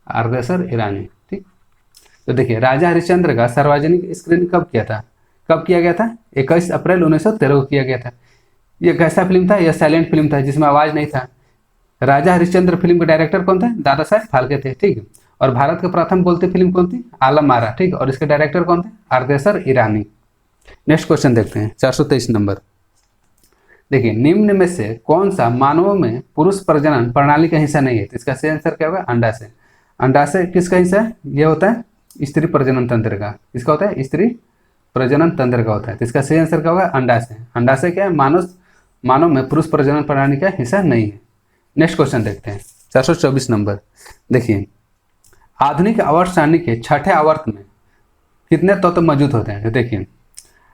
आरदेसर ईरानी। ठीक, तो देखिए, राजा हरिश्चंद्र का सार्वजनिक स्क्रीनिंग कब किया था? कब किया गया था? 21 अप्रैल 1913 को किया गया था। यह कैसा फिल्म था? यह साइलेंट फिल्म था जिसमें आवाज नहीं था। राजा हरिश्चंद्र फिल्म के डायरेक्टर कौन थे? दादा साहेब फाल्के थे। ठीक है, और भारत के प्रथम बोलती फिल्म कौन थी? आलम आरा। ठीक, और इसके डायरेक्टर कौन थे? आरदेसर ईरानी। नेक्स्ट क्वेश्चन देखते हैं, 423 नंबर। देखिए, निम्न में से कौन सा मानवों में पुरुष प्रजनन प्रणाली का हिस्सा नहीं है? तो इसका सही आंसर क्या होगा? अंडाशय। अंडाशय किसका हिस्सा है? यह होता है स्त्री प्रजनन तंत्र का। किसका होता है? स्त्री प्रजनन तंत्र का होता है। तो इसका सही आंसर क्या होगा? अंडाशय। अंडाशय क्या है? मानव में पुरुष प्रजनन प्रणाली का हिस्सा नहीं है। नेक्स्ट क्वेश्चन देखते हैं, 424 नंबर। देखिए, आधुनिक आवर्त सारणी के छठे आवर्त में कितने तत्व मौजूद होते हैं? तो देखिए,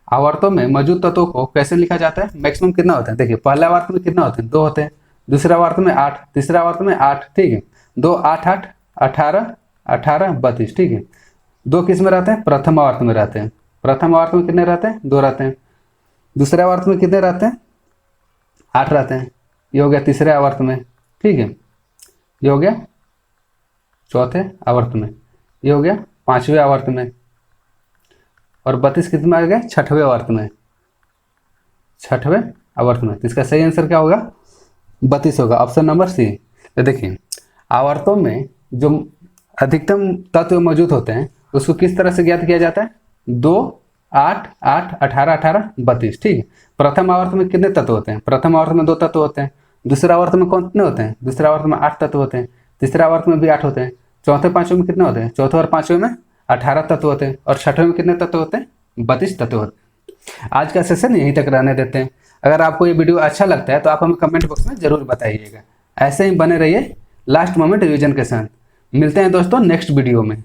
आवर्तों में मौजूद तत्वों को कैसे लिखा जाता है? मैक्सिमम कितना होता है? देखिए, पहले आवर्त में कितना होते हैं? 2 होते हैं। दूसरे आवर्त में 8, तीसरे आवर्त में 8। ठीक है, 2 8 8 18 18 32। ठीक है, 2 किस में रहते हैं? प्रथम आवर्त में रहते हैं। प्रथम आवर्त में कितने रहते हैं? 2 रहते हैं। दूसरे आवर्त में कितने रहते हैं? 8 रहते हैं। ये हो गया तीसरे आवर्त में। ठीक है, ये हो गया चौथे आवर्त में। ये हो गया 5वें आवर्त में। और 32 कितने में आ गया? 6वें आवर्त में। 6वें आवर्त में। तो इसका सही आंसर क्या होगा? 32 होगा, ऑप्शन नंबर सी। तो देखिए, आवर्तों में जो अधिकतम तत्व मौजूद होते हैं उसको किस तरह से ज्ञात किया जाता है? 2, 8, 8, 18, 18, 32। ठीक है। प्रथम आवर्त में कितने तत्व होते हैं? प्रथम आवर्त में 2 तत्व होते हैं। दूसरा आवर्त में कितने होते हैं? दूसरा आवर्त में 8 तत्व होते हैं। तीसरा आवर्त में भी 8 होते हैं। चौथे पांचवें में कितने होते हैं? चौथे और पांचवें में 18 तत्व होते हैं। और छठवें में कितने तत्व होते हैं? 32 तत्व होते हैं। आज का सेशन यहीं तक रहने देते हैं। अगर आपको ये वीडियो अच्छा लगता है तो आप हमें कमेंट बॉक्स में जरूर बताइएगा। ऐसे ही बने रहिए लास्ट मोमेंट रिवीजन के साथ। मिलते हैं दोस्तों नेक्स्ट वीडियो में।